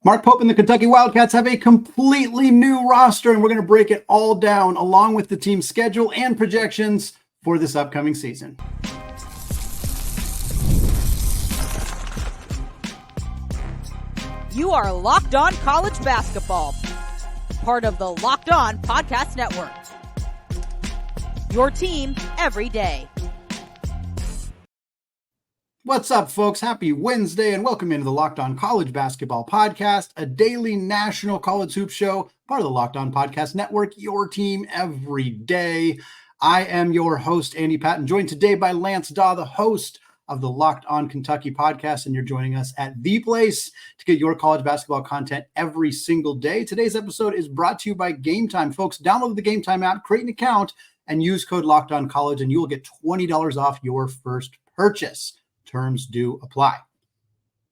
Mark Pope and the Kentucky Wildcats have a completely new roster, and we're going to break it all down along with the team's schedule and projections for this upcoming season. You are Locked On College Basketball, part of the Locked On Podcast Network. Your team every day. What's up, folks? Happy Wednesday, and welcome into the Locked On College Basketball Podcast, a daily national college hoop show, part of the Locked On Podcast Network, your team every day. I am your host, Andy Patton, joined today by Lance Dawe, the host of the Locked On Kentucky podcast, and you're joining us at the place to get your college basketball content every single day. Today's episode is brought to you by Gametime. Folks, download the Gametime app, create an account, and use code Locked On College, and you will get $20 off your first purchase. Terms do apply.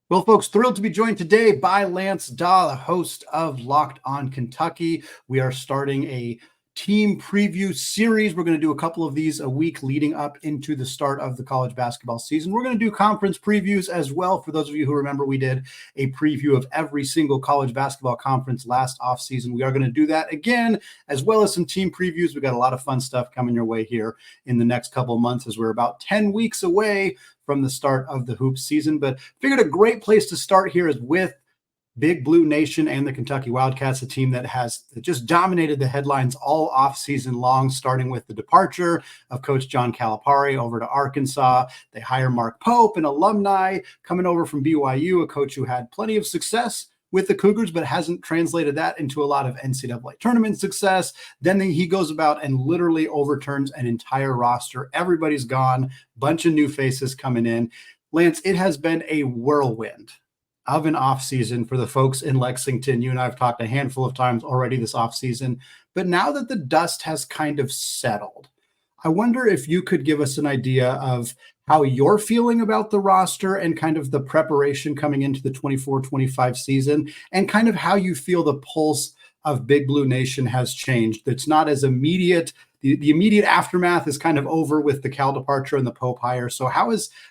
Well, folks, thrilled to be joined today by Lance Dawe, the host of Locked On Kentucky. We are starting a team preview series. We're going to do a couple of these a week leading up into the start of the college basketball season. We're going to do conference previews as well. For those of you who remember, we did a preview of every single college basketball conference last offseason. We are going to do that again, as well as some team previews. We've got a lot of fun stuff coming your way here in the next couple of months, as we're about 10 weeks away from the start of the hoop season. But figured a great place to start here is with Big Blue Nation and the Kentucky Wildcats, a team that has just dominated the headlines all off-season long, starting with the departure of Coach John Calipari over to Arkansas. They hire Mark Pope, an alumni coming over from BYU, a coach who had plenty of success with the Cougars, but hasn't translated that into a lot of NCAA tournament success. Then he goes about and literally overturns an entire roster. Everybody's gone, bunch of new faces coming in. Lance, it has been a whirlwind of an offseason for the folks in Lexington. You and I have talked a handful of times already this offseason, but now that the dust has kind of settled, I wonder if you could give us an idea of how you're feeling about the roster and kind of the preparation coming into the 24-25 season, and kind of how you feel the pulse of Big Blue Nation has changed. It's not as immediate. The immediate aftermath is kind of over with the Cal departure and the Pope hire. So how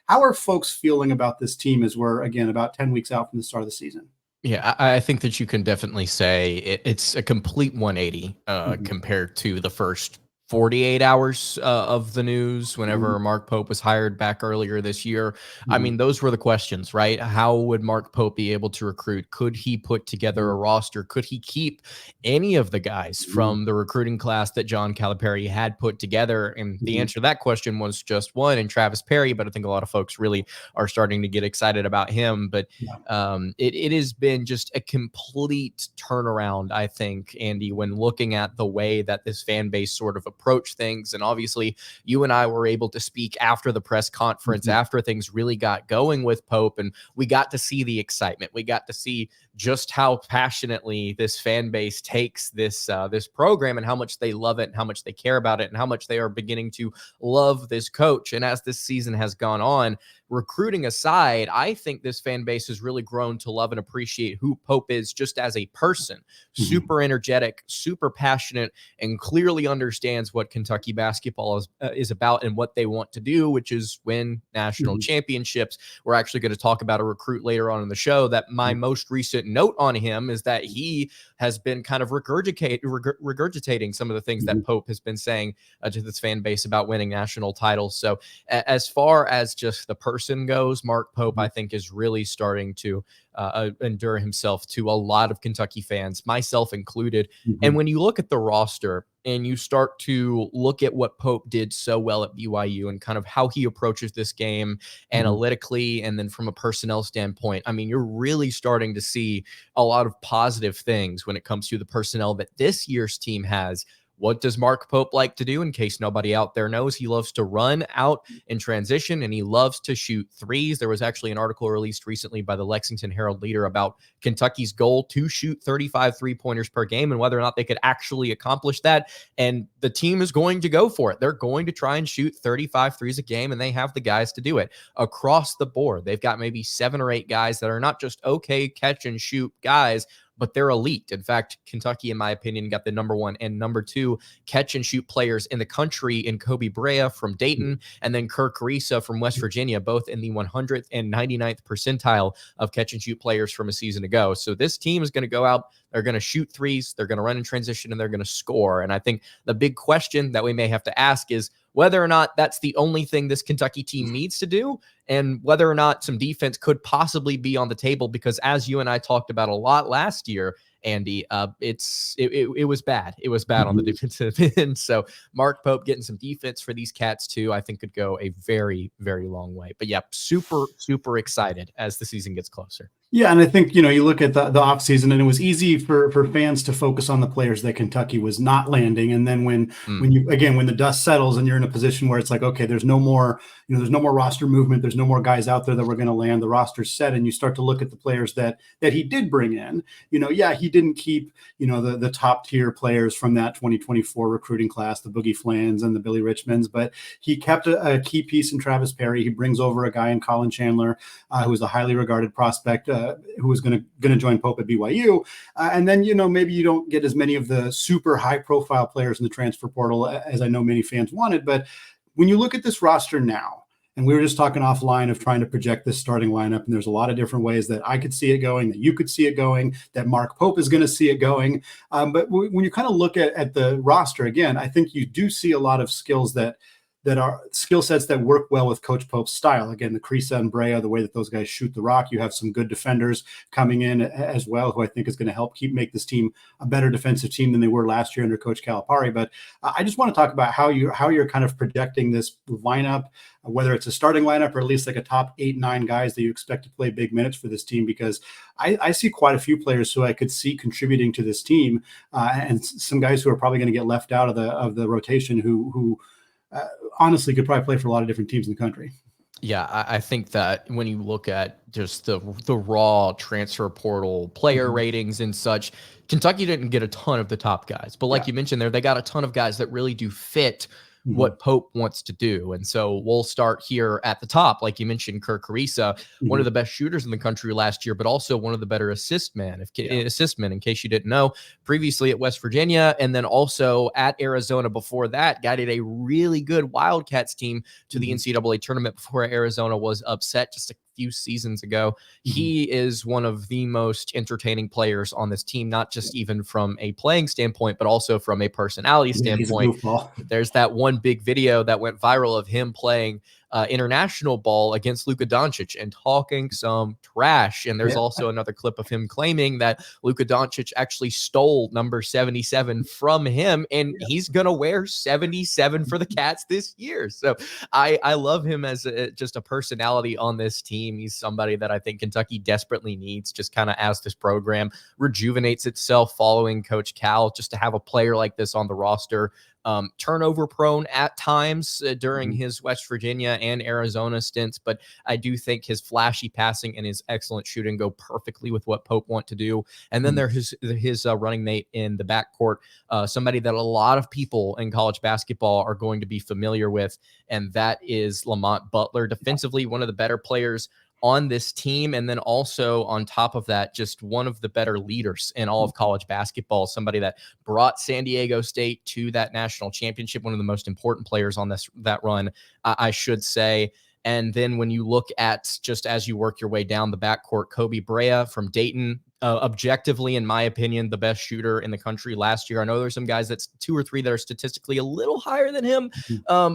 are folks feeling about this team as we're, again, about 10 weeks out from the start of the season? Yeah, I think that you can definitely say it's a complete 180 compared to the first 48 hours of the news whenever Mark Pope was hired back earlier this year. I mean, those were the questions, right? How would Mark Pope be able to recruit? Could he put together a roster? Could he keep any of the guys from the recruiting class that John Calipari had put together? And the answer to that question was just one, and Travis Perry, but I think a lot of folks really are starting to get excited about him. But it has been just a complete turnaround, I think, Andy, when looking at the way that this fan base sort of approach things. And obviously you and I were able to speak after the press conference, after things really got going with Pope, and we got to see the excitement. We got to see just how passionately this fan base takes this program, and how much they love it, and how much they care about it, and how much they are beginning to love this coach. And as this season has gone on, recruiting aside, I think this fan base has really grown to love and appreciate who Pope is just as a person. Super energetic, super passionate, and clearly understands what Kentucky basketball is about and what they want to do, which is win national championships. We're actually going to talk about a recruit later on in the show that my most recent note on him is that he has been kind of regurgitating some of the things that Pope has been saying to this fan base about winning national titles. So as far as just the person goes, Mark Pope, I think, is really starting to endure himself to a lot of Kentucky fans, myself included. And when you look at the roster and you start to look at what Pope did so well at BYU and kind of how he approaches this game analytically, and then from a personnel standpoint, I mean, you're really starting to see a lot of positive things when it comes to the personnel that this year's team has. What does Mark Pope like to do? In case nobody out there knows, he loves to run out in transition, and he loves to shoot threes. There was actually an article released recently by the Lexington Herald-Leader about Kentucky's goal to shoot 35 three-pointers per game and whether or not they could actually accomplish that. And the team is going to go for it. They're going to try and shoot 35 threes a game, and they have the guys to do it across the board. They've got maybe 7 or 8 guys that are not just okay catch and shoot guys, but they're elite. In fact, Kentucky, in my opinion, got the number 1 and number 2 catch and shoot players in the country in Kobe Brea from Dayton and then Kerr Kriisa from West Virginia, both in the 100th and 99th percentile of catch and shoot players from a season ago. So this team is going to go out, they're going to shoot threes, they're going to run in transition, and they're going to score. And I think the big question that we may have to ask is whether or not that's the only thing this Kentucky team needs to do, and whether or not some defense could possibly be on the table, because as you and I talked about a lot last year, Andy, it was bad. It was bad on the defensive end. So Mark Pope getting some defense for these Cats too, I think could go a very, very long way. But yeah, super, super excited as the season gets closer. Yeah, and I think, you look at the offseason, and it was easy for fans to focus on the players that Kentucky was not landing. And then when the dust settles and you're in a position where it's like, okay, there's no more roster movement, there's no more guys out there that we're going to land, the roster's set, and you start to look at the players that he did bring in. He didn't keep, the top tier players from that 2024 recruiting class, the Boogie Flans and the Billy Richmonds, but he kept a key piece in Travis Perry. He brings over a guy in Colin Chandler, who was a highly regarded prospect, who was going to join Pope at BYU. And then, maybe you don't get as many of the super high profile players in the transfer portal as I know many fans wanted. But when you look at this roster now, and we were just talking offline of trying to project this starting lineup, and there's a lot of different ways that I could see it going, that you could see it going, that Mark Pope is going to see it going. But when you kind of look at the roster, again, I think you do see a lot of skills that are skill sets that work well with Coach Pope's style. Again, the Kriisa and Brea, the way that those guys shoot the rock. You have some good defenders coming in as well, who I think is going to help make this team a better defensive team than they were last year under Coach Calipari. But I just want to talk about how you're kind of projecting this lineup, whether it's a starting lineup or at least like a top 8-9 guys that you expect to play big minutes for this team, because I see quite a few players who I could see contributing to this team, and some guys who are probably going to get left out of the rotation who honestly could probably play for a lot of different teams in the country. Yeah, I think that when you look at just the raw transfer portal player ratings and such, Kentucky didn't get a ton of the top guys. But like you mentioned there, they got a ton of guys that really do fit what Pope wants to do. And so we'll start here at the top. Like you mentioned, Kerr Kriisa, one of the best shooters in the country last year, but also one of the better assist men, in case you didn't know, previously at West Virginia, and then also at Arizona before that, guided a really good Wildcats team to the NCAA tournament before Arizona was upset just a few seasons ago. He is one of the most entertaining players on this team, not just even from a playing standpoint, but also from a personality standpoint. There's that one big video that went viral of him playing international ball against Luka Doncic and talking some trash. And there's also another clip of him claiming that Luka Doncic actually stole number 77 from him, and he's going to wear 77 for the Cats this year. So I love him as just a personality on this team. He's somebody that I think Kentucky desperately needs, just kind of as this program rejuvenates itself following Coach Cal, just to have a player like this on the roster. Turnover prone at times during his West Virginia and Arizona stints, but I do think his flashy passing and his excellent shooting go perfectly with what Pope want to do. And then there's his running mate in the backcourt, somebody that a lot of people in college basketball are going to be familiar with, and that is Lamont Butler. Defensively, one of the better players on this team. And then also on top of that, just one of the better leaders in all of college basketball, somebody that brought San Diego State to that national championship, one of the most important players on that run, I should say. And then when you look at, just as you work your way down the backcourt, Kobe Brea from Dayton, objectively, in my opinion, the best shooter in the country last year. I know there's some guys that's 2 or 3 that are statistically a little higher than him,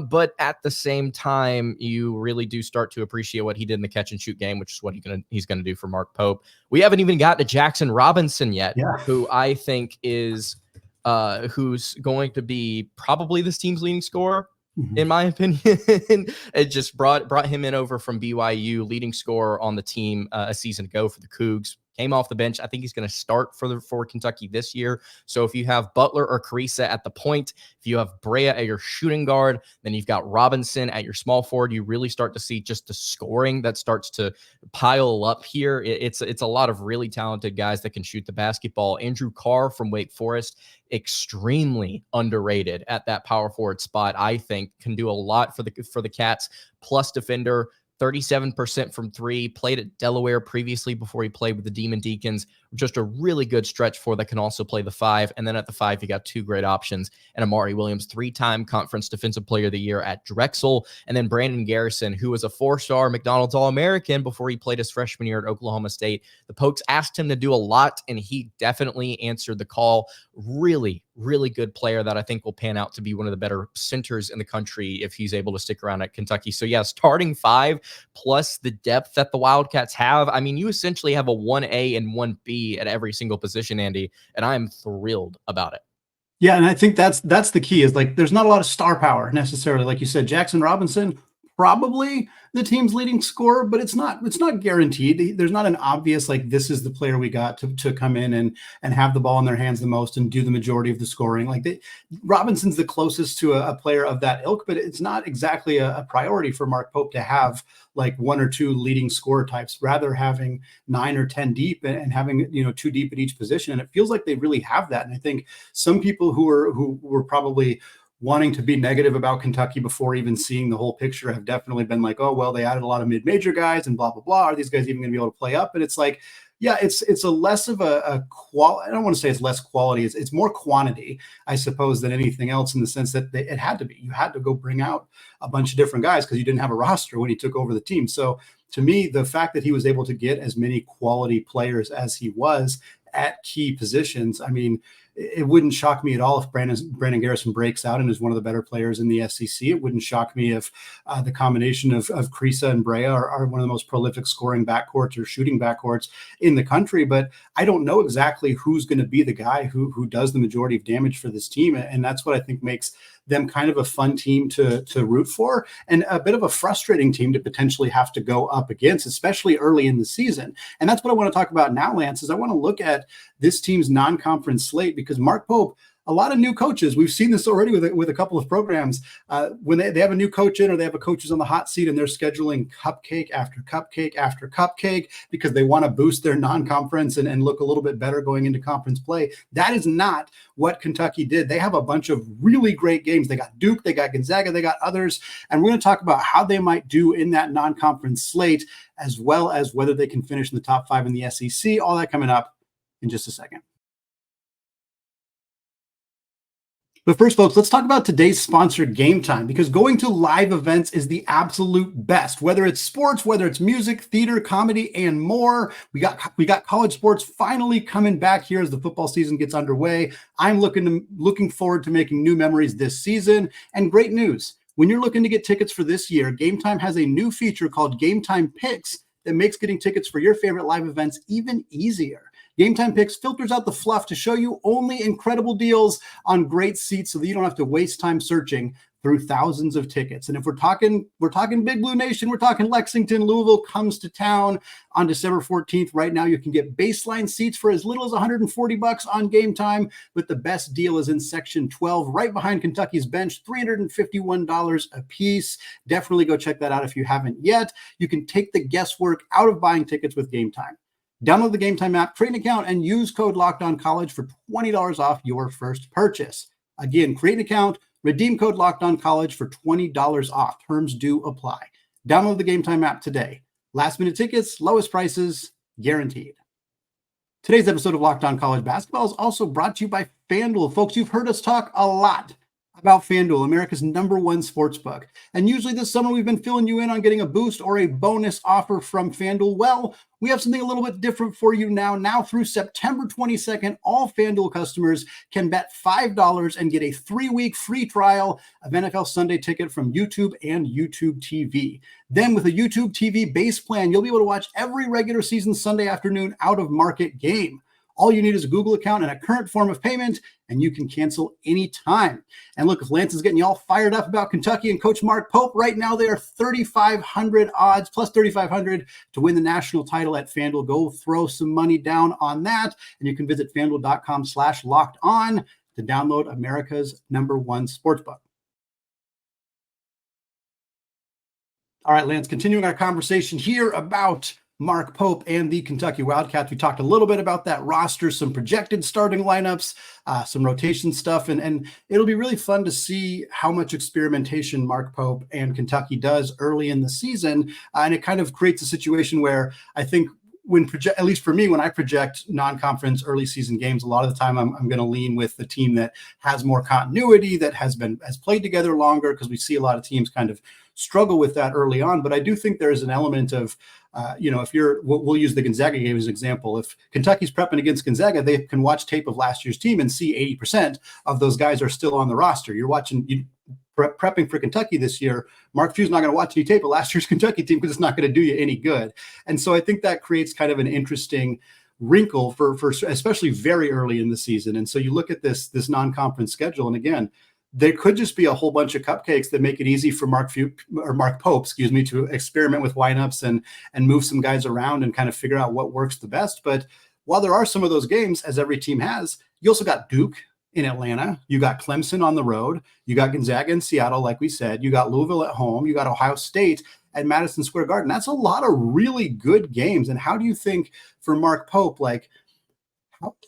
but at the same time, you really do start to appreciate what he did in the catch and shoot game, which is what he's going to do for Mark Pope. We haven't even gotten to Jackson Robinson yet, who I think is who's going to be probably this team's leading scorer. In my opinion. It just brought him in over from BYU, leading scorer on the team a season ago for the Cougs. Came off the bench. I think he's going to start for Kentucky this year. So if you have Butler or Kriisa at the point, if you have Brea at your shooting guard, then you've got Robinson at your small forward, you really start to see just the scoring that starts to pile up here. It's a lot of really talented guys that can shoot the basketball. Andrew Carr from Wake Forest, extremely underrated at that power forward spot. I think can do a lot for the Cats. Plus defender, 37% from 3, played at Delaware previously before he played with the Demon Deacons. just a really good stretch four that can also play the 5. And then at the 5, you got 2 great options. And Amari Williams, 3-time Conference Defensive Player of the Year at Drexel. And then Brandon Garrison, who was a 4-star McDonald's All-American before he played his freshman year at Oklahoma State. The Pokes asked him to do a lot, and he definitely answered the call. Really, really good player that I think will pan out to be one of the better centers in the country if he's able to stick around at Kentucky. So yeah, starting 5 plus the depth that the Wildcats have. I mean, you essentially have a 1A and 1B at every single position, Andy, and I'm thrilled about it. Yeah, and I think that's the key is like there's not a lot of star power necessarily. Like you said, Jackson Robinson, probably the team's leading scorer, but it's not guaranteed. There's not an obvious like this is the player we got to come in and have the ball in their hands the most and do the majority of the scoring. Like Robinson's the closest to a player of that ilk, but it's not exactly a priority for Mark Pope to have like 1 or 2 leading scorer types, rather having 9 or 10 deep and having 2 deep at each position. And it feels like they really have that. And I think some people who were probably wanting to be negative about Kentucky before even seeing the whole picture have definitely been like, oh, well, they added a lot of mid-major guys and blah, blah, blah. Are these guys even going to be able to play up? And it's like, yeah, it's a less of a quality. I don't want to say it's less quality. It's more quantity, I suppose, than anything else in the sense that it had to be. You had to go bring out a bunch of different guys because you didn't have a roster when he took over the team. So to me, the fact that he was able to get as many quality players as he was at key positions, I mean, it wouldn't shock me at all if Brandon Garrison breaks out and is one of the better players in the SEC. It wouldn't shock me if the combination of Krisa and Brea are one of the most prolific scoring backcourts or shooting backcourts in the country. But I don't know exactly who's going to be the guy who does the majority of damage for this team. And that's what I think makes them kind of a fun team to root for and a bit of a frustrating team to potentially have to go up against, especially early in the season. And that's what I want to talk about now, Lance, is I want to look at this team's non-conference slate because Mark Pope, a lot of new coaches. We've seen this already with a couple of programs. When they have a new coach in or they have a coaches on the hot seat and they're scheduling cupcake after cupcake after cupcake because they want to boost their non-conference and look a little bit better going into conference play. That is not what Kentucky did. They have a bunch of really great games. They got Duke, they got Gonzaga, they got others. And we're going to talk about how they might do in that non-conference slate, as well as whether they can finish in the top 5 in the SEC. All that coming up in just a second. But first, folks, let's talk about today's sponsor, Gametime, because going to live events is the absolute best. Whether it's sports, whether it's music, theater, comedy, and more, we got college sports finally coming back here as the football season gets underway. I'm looking forward to making new memories this season. And great news, when you're looking to get tickets for this year, Gametime has a new feature called Gametime Picks that makes getting tickets for your favorite live events even easier. Gametime Picks filters out the fluff to show you only incredible deals on great seats so that you don't have to waste time searching through thousands of tickets. And if we're talking Big Blue Nation, we're talking Lexington, Louisville comes to town on December 14th. Right now, you can get baseline seats for as little as $140 on Gametime, but the best deal is in section 12, right behind Kentucky's bench, $351 a piece. Definitely go check that out if you haven't yet. You can take the guesswork out of buying tickets with Gametime. Download the Gametime app, create an account, and use code LOCKEDONCollege for $20 off your first purchase. Again, create an account, redeem code LOCKEDONCollege for $20 off. Terms do apply. Download the Gametime app today. Last minute tickets, lowest prices, guaranteed. Today's episode of Locked On College Basketball is also brought to you by FanDuel. Folks, you've heard us talk a lot about FanDuel, America's #1 sportsbook. And usually this summer, we've been filling you in on getting a boost or a bonus offer from FanDuel. Well, we have something a little bit different for you now. Now through September 22nd, all FanDuel customers can bet $5 and get a 3-week free trial of NFL Sunday Ticket from YouTube and YouTube TV. Then with a YouTube TV base plan, you'll be able to watch every regular season Sunday afternoon out-of-market game. All you need is a Google account and a current form of payment, and you can cancel anytime. And look, if Lance is getting you all fired up about Kentucky and Coach Mark Pope, right now they are 3,500 odds, plus 3,500 to win the national title at FanDuel. Go throw some money down on that, and you can visit FanDuel.com/lockedon to download America's #1 sportsbook. All right, Lance, continuing our conversation here about Mark Pope and the Kentucky Wildcats. We talked a little bit about that roster, some projected starting lineups, some rotation stuff, and it'll be really fun to see how much experimentation Mark Pope and Kentucky does early in the season. And it kind of creates a situation where I think at least for me, when I project non-conference early season games, a lot of the time I'm going to lean with the team that has more continuity, that has played together longer, because we see a lot of teams kind of struggle with that early on. But I do think there is an element of, if we'll use the Gonzaga game as an example. If Kentucky's prepping against Gonzaga, they can watch tape of last year's team and see 80% of those guys are still on the roster. You're watching, prepping for Kentucky this year, Mark Few's not going to watch any tape of last year's Kentucky team because it's not going to do you any good. And so I think that creates kind of an interesting wrinkle for especially very early in the season. And so you look at this non-conference schedule, and again, there could just be a whole bunch of cupcakes that make it easy for Mark Pope, to experiment with lineups and move some guys around and kind of figure out what works the best. But while there are some of those games, as every team has, you also got Duke in Atlanta, you got Clemson on the road, you got Gonzaga in Seattle, like we said, you got Louisville at home, you got Ohio State at Madison Square Garden. That's a lot of really good games. And how do you think for Mark Pope, like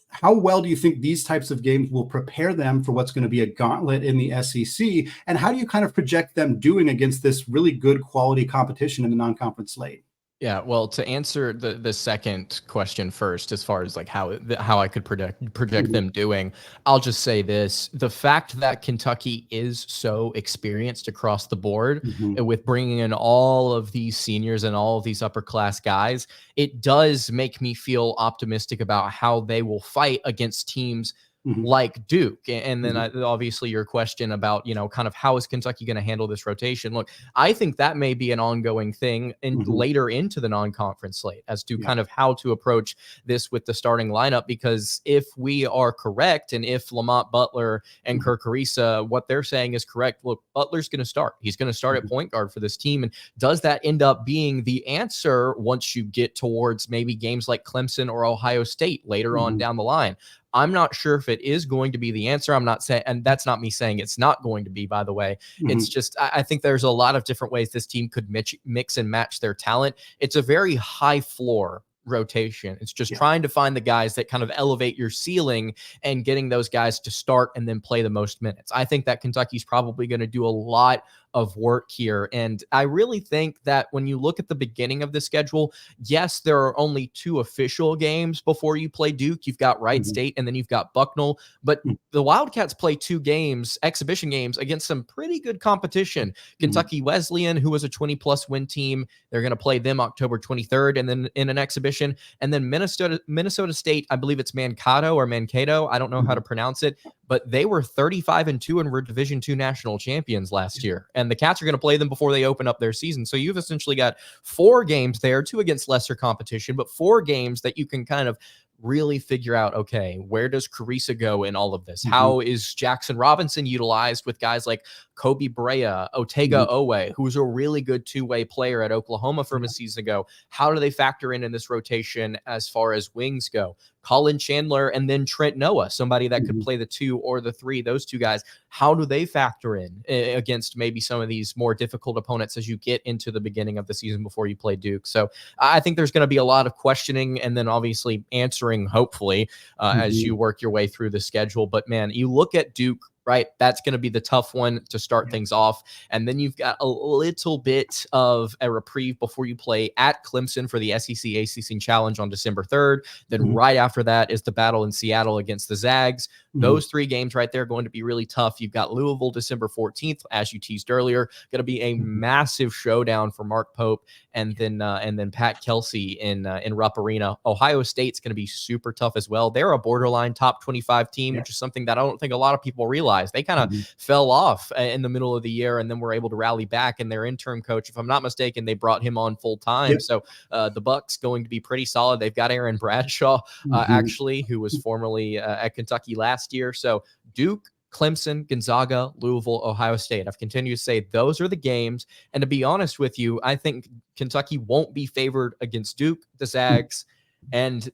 how well do you think these types of games will prepare them for what's going to be a gauntlet in the SEC? And how do you kind of project them doing against this really good quality competition in the non-conference slate? Yeah, well, to answer the second question first, as far as like how I could project them doing, I'll just say this: the fact that Kentucky is so experienced across the board, and with bringing in all of these seniors and all of these upper class guys, it does make me feel optimistic about how they will fight against teams like Duke. And then obviously your question about, kind of how is Kentucky going to handle this rotation? Look, I think that may be an ongoing thing later into the non-conference slate as to kind of how to approach this with the starting lineup. Because if we are correct, and if Lamont Butler and Kirk Ariza, what they're saying is correct, look, Butler's going to start. He's going to start at point guard for this team. And does that end up being the answer once you get towards maybe games like Clemson or Ohio State later on down the line? I'm not sure if it is going to be the answer. I'm not saying, and that's not me saying it's not going to be, by the way. It's just, I think there's a lot of different ways this team could mix and match their talent. It's a very high floor rotation. It's just trying to find the guys that kind of elevate your ceiling and getting those guys to start and then play the most minutes. I think that Kentucky's probably going to do a lot of work here. And I really think that when you look at the beginning of the schedule, yes, there are only 2 official games before you play Duke. You've got Wright State and then you've got Bucknell, but the Wildcats play 2 games, exhibition games, against some pretty good competition. Kentucky Wesleyan, who was a 20-plus win team, they're going to play them October 23rd and then in an exhibition. And then Minnesota State, I believe it's Mankato, I don't know how to pronounce it, but they were 35-2 and were Division II national champions last year. And the Cats are going to play them before they open up their season. So you've essentially got 4 games there, 2 against lesser competition, but 4 games that you can kind of really figure out, okay, where does Carissa go in all of this? How is Jackson Robinson utilized with guys like Kobe Brea, Otega Owe, who's a really good 2-way player at Oklahoma from a season ago? How do they factor in this rotation as far as wings go? Colin Chandler and then Trent Noah, somebody that could play the 2 or the 3, those 2 guys. How do they factor in against maybe some of these more difficult opponents as you get into the beginning of the season before you play Duke? So I think there's going to be a lot of questioning and then obviously answering, hopefully, as you work your way through the schedule. But man, you look at Duke, right? That's going to be the tough one to start things off. And then you've got a little bit of a reprieve before you play at Clemson for the SEC ACC Challenge on December 3rd. Then right after that is the battle in Seattle against the Zags. Those 3 games right there are going to be really tough. You've got Louisville December 14th, as you teased earlier, going to be a massive showdown for Mark Pope and then Pat Kelsey in Rupp Arena. Ohio State's going to be super tough as well. They're a borderline top 25 team, which is something that I don't think a lot of people realize. They kind of fell off in the middle of the year and then were able to rally back. And their interim coach, if I'm not mistaken, they brought him on full time. So the Bucks going to be pretty solid. They've got Aaron Bradshaw, actually, who was formerly at Kentucky last year. So Duke, Clemson, Gonzaga, Louisville, Ohio State. I've continued to say those are the games. And to be honest with you, I think Kentucky won't be favored against Duke, the Zags, and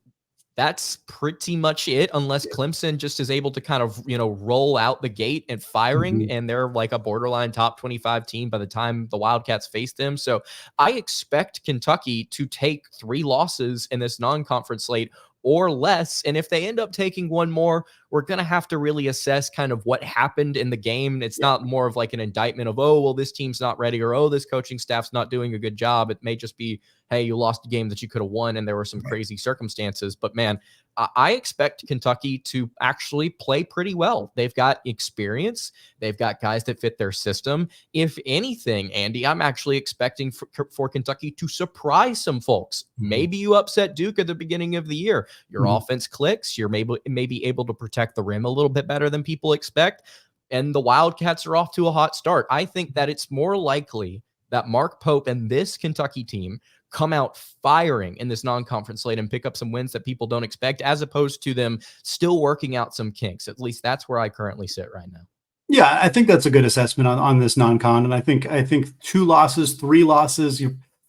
that's pretty much it, unless Clemson just is able to kind of, roll out the gate and firing, and they're like a borderline top 25 team by the time the Wildcats face them. So I expect Kentucky to take 3 losses in this non-conference slate, or less. And if they end up taking one more, we're going to have to really assess kind of what happened in the game. It's not more of like an indictment of, oh, well, this team's not ready, or, oh, this coaching staff's not doing a good job. It may just be, hey, you lost a game that you could have won and there were some crazy circumstances. But man, I expect Kentucky to actually play pretty well. They've got experience. They've got guys that fit their system. If anything, Andy, I'm actually expecting for Kentucky to surprise some folks. Maybe you upset Duke at the beginning of the year. Your offense clicks. You're maybe able to protect the rim a little bit better than people expect. And the Wildcats are off to a hot start. I think that it's more likely that Mark Pope and this Kentucky team come out firing in this non-conference slate and pick up some wins that people don't expect, as opposed to them still working out some kinks. At least that's where I currently sit right now. Yeah, I think that's a good assessment on this non-con. And I think 2 losses, 3 losses,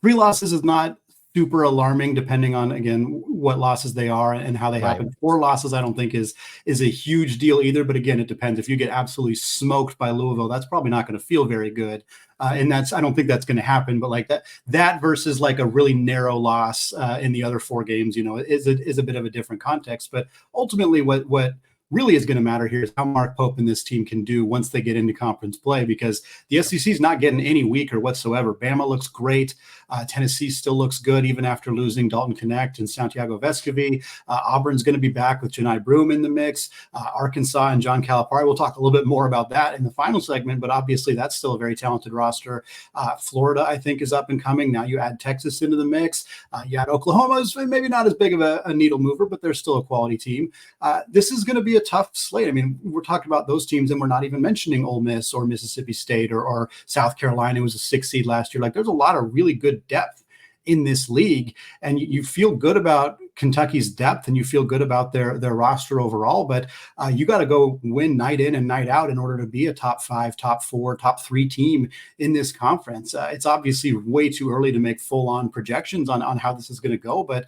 3 losses is not super alarming, depending on, again, what losses they are and how they happen. 4 losses, I don't think is a huge deal either. But again, it depends. If you get absolutely smoked by Louisville, that's probably not going to feel very good. And I don't think that's going to happen. But like that versus like a really narrow loss in the other 4 games, is a bit of a different context. But ultimately, what really is going to matter here is how Mark Pope and this team can do once they get into conference play, because the SEC is not getting any weaker whatsoever. Bama looks great. Tennessee still looks good even after losing Dalton Knecht and Santiago Vescovi. Auburn's going to be back with Janai Broom in the mix. Arkansas and John Calipari. We'll talk a little bit more about that in the final segment, but obviously that's still a very talented roster. Florida, I think, is up and coming. Now you add Texas into the mix. You add Oklahoma's maybe not as big of a needle mover, but they're still a quality team. This is going to be a tough slate. I mean, we're talking about those teams and we're not even mentioning Ole Miss or Mississippi State or South Carolina, who was a 6 seed last year. Like, there's a lot of really good depth in this league, and you feel good about Kentucky's depth and you feel good about their roster overall, but you got to go win night in and night out in order to be a top 5, top 4, top 3 team in this conference. It's obviously way too early to make full-on projections on how this is going to go, but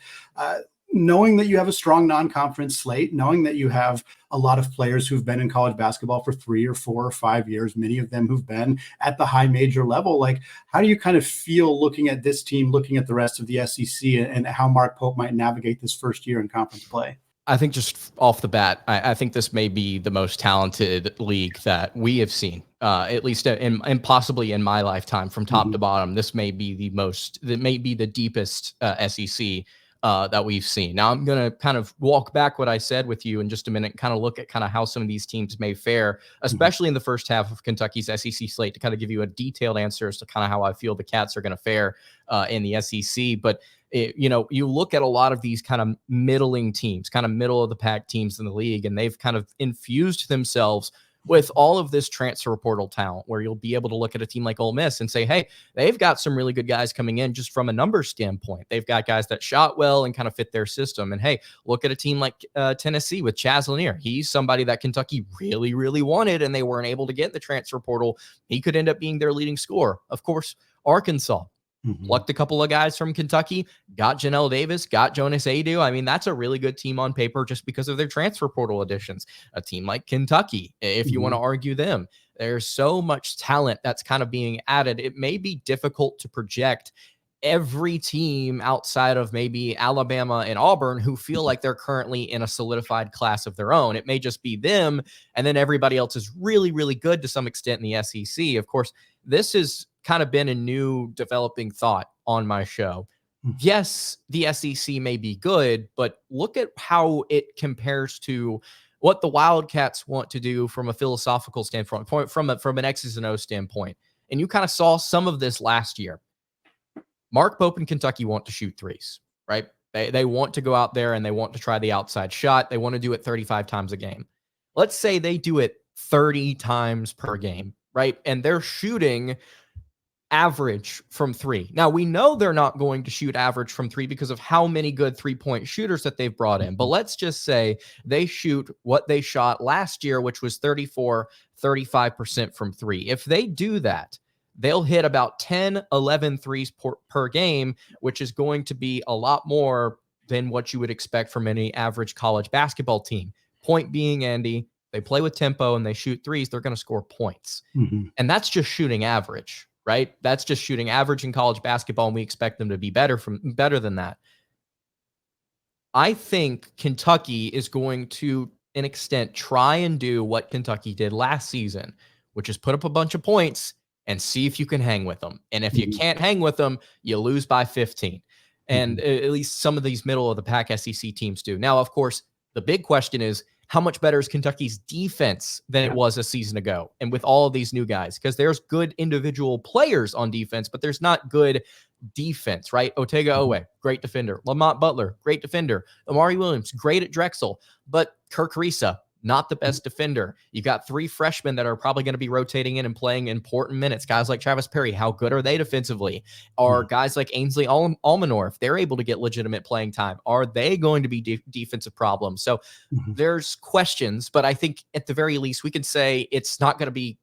knowing that you have a strong non-conference slate, knowing that you have a lot of players who've been in college basketball for 3 or 4 or 5 years, many of them who've been at the high major level, like, how do you kind of feel looking at this team, looking at the rest of the SEC, and how Mark Pope might navigate this first year in conference play? I think just off the bat, I think this may be the most talented league that we have seen, at least and possibly in my lifetime, from top to bottom. This may be the deepest SEC that we've seen. Now, I'm going to kind of walk back what I said with you in just a minute, and kind of look at kind of how some of these teams may fare, especially in the first half of Kentucky's SEC slate, to kind of give you a detailed answer as to kind of how I feel the Cats are going to fare in the SEC. But you look at a lot of these kind of middling teams, kind of middle of the pack teams in the league, and they've kind of infused themselves with all of this transfer portal talent, where you'll be able to look at a team like Ole Miss and say, hey, they've got some really good guys coming in just from a numbers standpoint. They've got guys that shot well and kind of fit their system. And hey, look at a team like Tennessee with Chaz Lanier. He's somebody that Kentucky really, really wanted, and they weren't able to get in the transfer portal. He could end up being their leading scorer. Of course, Arkansas plucked a couple of guys from Kentucky, got Janelle Davis, got Jonas Adu. I mean, that's a really good team on paper just because of their transfer portal additions. A team like Kentucky, if you want to argue them, there's so much talent that's kind of being added. It may be difficult to project every team outside of maybe Alabama and Auburn who feel like they're currently in a solidified class of their own. It may just be them, and then everybody else is really, really good to some extent in the SEC. Of course, this has kind of been a new developing thought on my show. Yes, the SEC may be good, but look at how it compares to what the Wildcats want to do from a philosophical standpoint, from an X's and O's standpoint. And you kind of saw some of this last year. Mark Pope and Kentucky want to shoot threes, right? They want to go out there and they want to try the outside shot. They want to do it 35 times a game. Let's say they do it 30 times per game, right? And they're shooting average from 3. Now, we know they're not going to shoot average from 3 because of how many good 3-point shooters that they've brought in. But let's just say they shoot what they shot last year, which was 35% from 3. If they do that, they'll hit about 11 threes per game, which is going to be a lot more than what you would expect from any average college basketball team. Point being, Andy, they play with tempo and they shoot threes, they're going to score points. And that's just shooting average, right? That's just shooting average in college basketball, and we expect them to be better than that. I think Kentucky is going to, an extent, try and do what Kentucky did last season, which is put up a bunch of points and see if you can hang with them. And if you can't hang with them, you lose by 15. And at least some of these middle of the pack SEC teams do. Now, of course, the big question is, how much better is Kentucky's defense than it was a season ago? And with all of these new guys, because there's good individual players on defense, but there's not good defense, right? Otega Owe, great defender. Lamont Butler, great defender. Amari Williams, great at Drexel. But Kirk Risa, not the best defender. You got 3 freshmen that are probably going to be rotating in and playing important minutes. Guys like Travis Perry, how good are they defensively? Are guys like Ainsley Almanor, if they're able to get legitimate playing time, are they going to be defensive problems? So there's questions, but I think at the very least we can say it's not going to be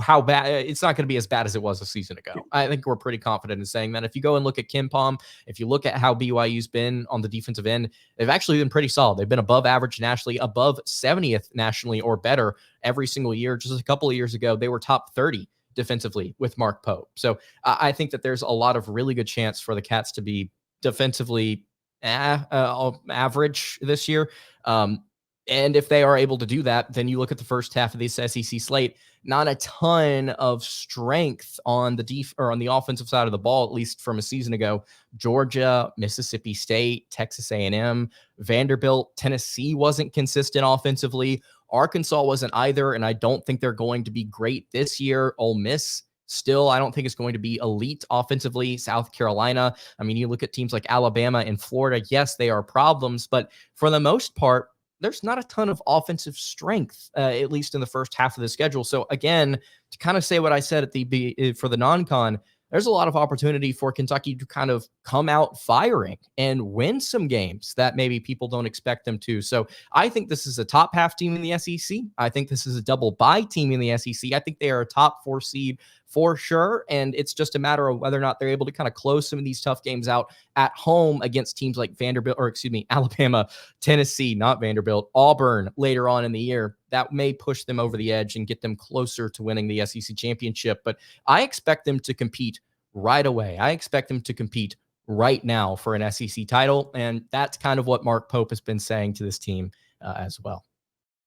how bad, it's not going to be as bad as it was a season ago. I think we're pretty confident in saying that. If you go and look at KenPom, if you look at how BYU's been on the defensive end, they've actually been pretty solid. They've been above average nationally, above 70th nationally or better every single year. Just a couple of years ago, they were top 30 defensively with Mark Pope. So I think that there's a lot of really good chance for the Cats to be defensively average this year. And if they are able to do that, then you look at the first half of this SEC slate, not a ton of strength on the on the offensive side of the ball, at least from a season ago. Georgia, Mississippi State, Texas A&M, Vanderbilt, Tennessee wasn't consistent offensively. Arkansas wasn't either, and I don't think they're going to be great this year. Ole Miss, still, I don't think it's going to be elite offensively. South Carolina, I mean, you look at teams like Alabama and Florida, yes, they are problems, but for the most part, there's not a ton of offensive strength, at least in the first half of the schedule. So again, to kind of say what I said at the for the non-con, there's a lot of opportunity for Kentucky to kind of come out firing and win some games that maybe people don't expect them to. So I think this is a top half team in the SEC. I think this is a double bye team in the SEC. I think they are a top 4 seed for sure. And it's just a matter of whether or not they're able to kind of close some of these tough games out at home against teams like Alabama, Tennessee, not Vanderbilt, Auburn later on in the year. That may push them over the edge and get them closer to winning the SEC championship. But I expect them to compete right away. I expect them to compete right now for an SEC title. And that's kind of what Mark Pope has been saying to this team as well.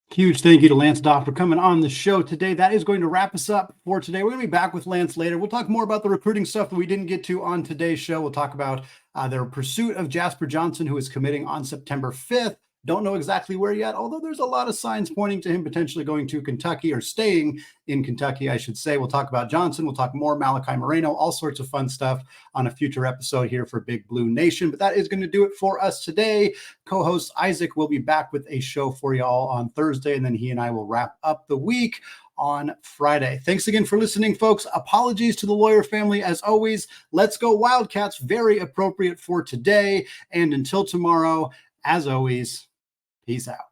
Huge thank you to Lance Dawe for coming on the show today. That is going to wrap us up for today. We're going to be back with Lance later. We'll talk more about the recruiting stuff that we didn't get to on today's show. We'll talk about their pursuit of Jasper Johnson, who is committing on September 5th. Don't know exactly where yet, although there's a lot of signs pointing to him potentially going to Kentucky, or staying in Kentucky, I should say. We'll talk about Johnson. We'll talk more Malachi Moreno, all sorts of fun stuff on a future episode here for Big Blue Nation. But that is going to do it for us today. Co-host Isaac will be back with a show for y'all on Thursday, and then he and I will wrap up the week on Friday. Thanks again for listening, folks. Apologies to the lawyer family. As always, let's go Wildcats. Very appropriate for today. And until tomorrow, as always, peace out.